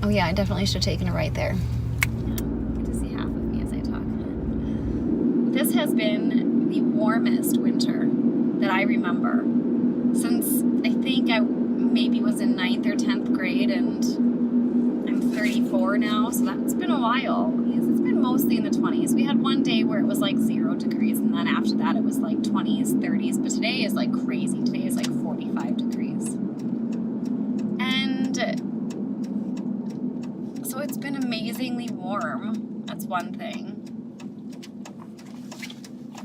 Oh yeah, I definitely should have taken a right there. Yeah, you get to see half of me as I talk. This has been the warmest winter that I remember since I think I maybe was in 9th or 10th grade, and I'm 34 now, so that's been a while. It's been mostly in the 20s. We had one day where it was like 0 degrees, and then after that it was like 20s, 30s, but today is like crazy. Today is like 45 degrees. And so it's been amazingly warm. That's one thing.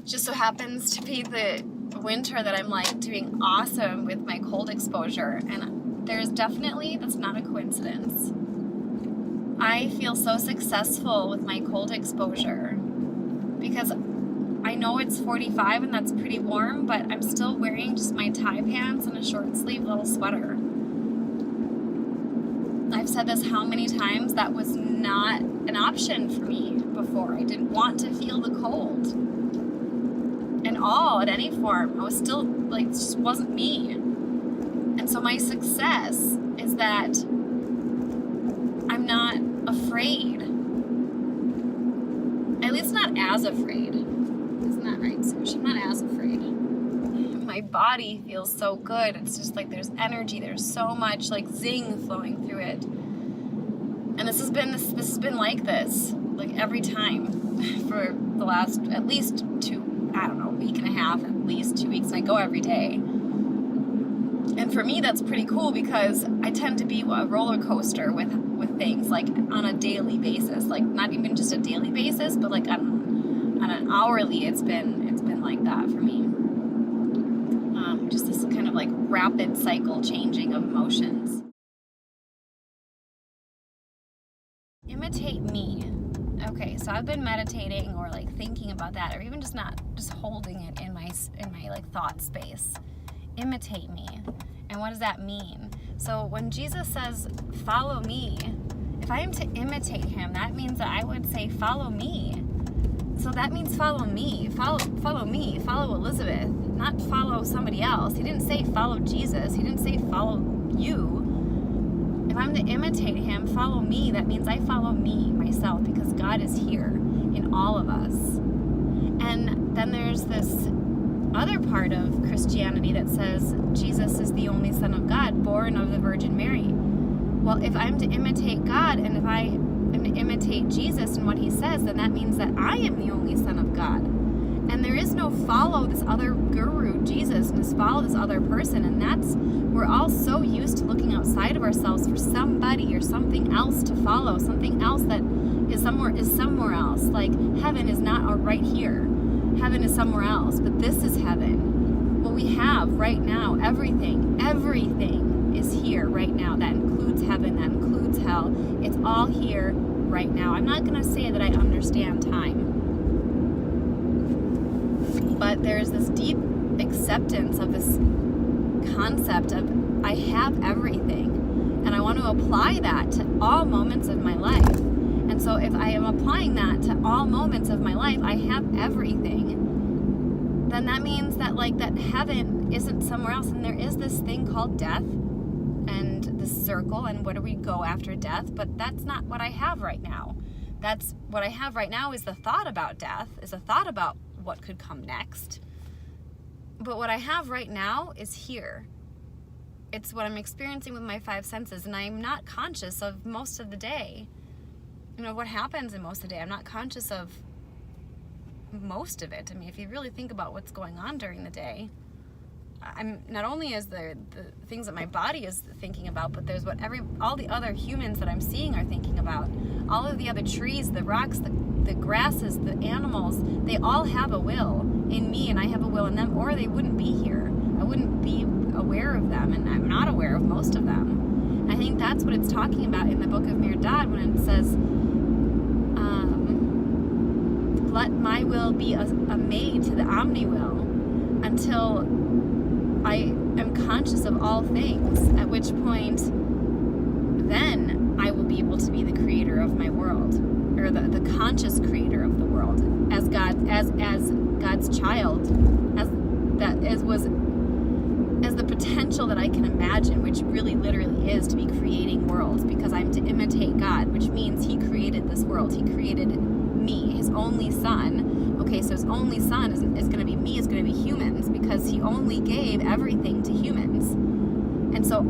Just so happens to be the winter that I'm like doing awesome with my cold exposure, and there's definitely, that's not a coincidence. I feel so successful with my cold exposure because I know it's 45 and that's pretty warm, but I'm still wearing just my tie pants and a short sleeve little sweater. I've said this how many times, that was not an option for me before. I didn't want to feel the cold in all, in any form. I was still like, it just wasn't me. And so my success is that I'm not afraid. At least not as afraid. Isn't that right, Sush? I'm not as afraid. My body feels so good. It's just like there's energy. There's so much like zing flowing through it. And this has been like this, like every time for the last at least week and a half, at least 2 weeks, and I go every day. And for me, that's pretty cool because I tend to be a roller coaster with things, like on a daily basis, like not even just a daily basis, but like on an hourly, it's been like that for me. Just this kind of like rapid cycle changing of emotions. Imitate me. Okay, so I've been meditating or like thinking about that, or even just holding it in my like thought space. Imitate me. And what does that mean? So when Jesus says, follow me, if I am to imitate him, that means that I would say, follow me. So that means follow me. Follow me. Follow Elizabeth, not follow somebody else. He didn't say follow Jesus. He didn't say follow you. If I'm to imitate him, follow me, that means I follow me, myself, because God is here in all of us. And then there's this other part of Christianity that says Jesus is the only Son of God, born of the Virgin Mary. Well, if I'm to imitate God, and if I am to imitate Jesus and what he says, then that means that I am the only Son of God. And there is no follow this other guru, Jesus, and just follow this other person. And we're all so used to looking outside of ourselves for somebody or something else to follow, something else that is somewhere else. Like heaven is not right here. Heaven is somewhere else, but this is heaven. What we have right now, everything is here right now. That includes heaven, that includes hell. It's all here right now. I'm not going to say that I understand time, but there's this deep acceptance of this concept of I have everything, and I want to apply that to all moments of my life. And so if I am applying that to all moments of my life, I have everything, then that means that that heaven isn't somewhere else, and there is this thing called death and this circle, and where do we go after death? But that's not what I have right now. That's what I have right now is the thought about death, is a thought about what could come next. But what I have right now is here. It's what I'm experiencing with my 5 senses, and I'm not conscious of most of the day. What happens in most of the day. I'm not conscious of most of it. I mean, if you really think about what's going on during the day, I'm not only is there the things that my body is thinking about, but there's all the other humans that I'm seeing are thinking about. All of the other trees, the rocks, the grasses, the animals, they all have a will in me, and I have a will in them, or they wouldn't be here. I wouldn't be aware of them, and I'm not aware of most of them. I think that's what it's talking about in the book of Mir Dad when it says, let my will be a maid to the omni-will until I am conscious of all things, at which point then I will be able to be the creator of my world, or the conscious creator of the world, as God's child, as the potential potential that I can imagine, which really literally is to be creating worlds, because I'm to imitate God, which means he created this world. He created me, his only son. Okay, so his only son is going to be me, is going to be humans, because he only gave everything to humans. And so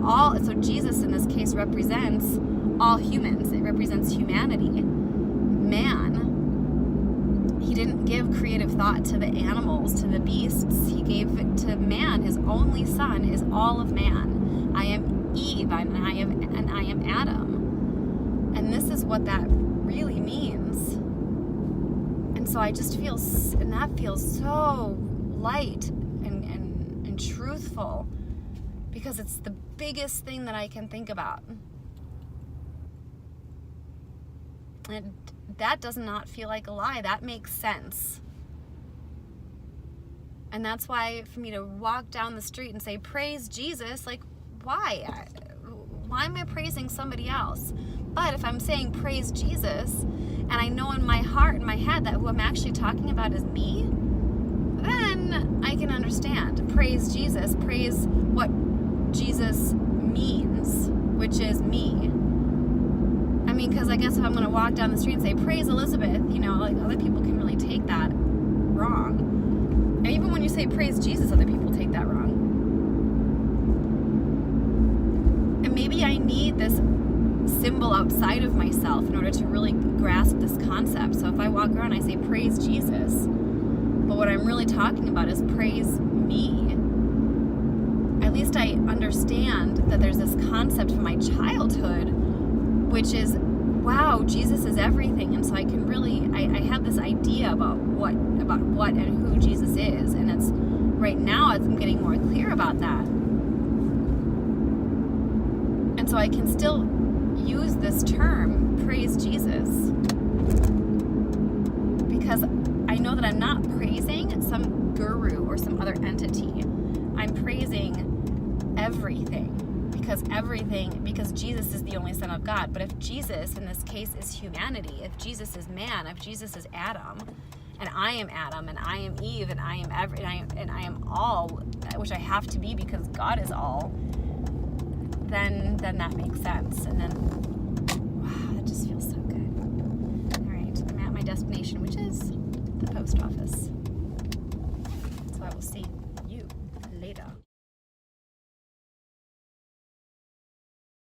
Jesus in this case represents all humans. It represents humanity. Man. He didn't give creative thought to the animals, to the beasts. He gave it to man. His only son is all of man. I am Eve, and I am Adam. And this is what that really means. And so I just feel, and that feels so light and truthful, because it's the biggest thing that I can think about. And that does not feel like a lie. That makes sense. And that's why for me to walk down the street and say, praise Jesus, like, why? Why am I praising somebody else? But if I'm saying praise Jesus, and I know in my heart, in my head, that who I'm actually talking about is me, then I can understand. Praise Jesus. Praise what Jesus means, which is me. I mean, because I guess if I'm going to walk down the street and say, praise Elizabeth, like, other people can really take that wrong. And even when you say praise Jesus, other people take that wrong. And maybe I need this symbol outside of myself in order to really grasp this concept. So if I walk around and I say praise Jesus, but what I'm really talking about is praise me, at least I understand that there's this concept from my childhood, which is, wow, Jesus is everything. And so I can really, I have this idea about what and who Jesus is. And it's right now as I'm getting more clear about that. And so I can still use this term, praise Jesus, because I know that I'm not praising some guru or some other entity. I'm praising everything. Because Jesus is the only Son of God. But if Jesus, in this case, is humanity, if Jesus is man, if Jesus is Adam, and I am Eve, and I am all, which I have to be because God is all, then that makes sense. And then, wow, that just feels so good. All right, I'm at my destination, which is the post office.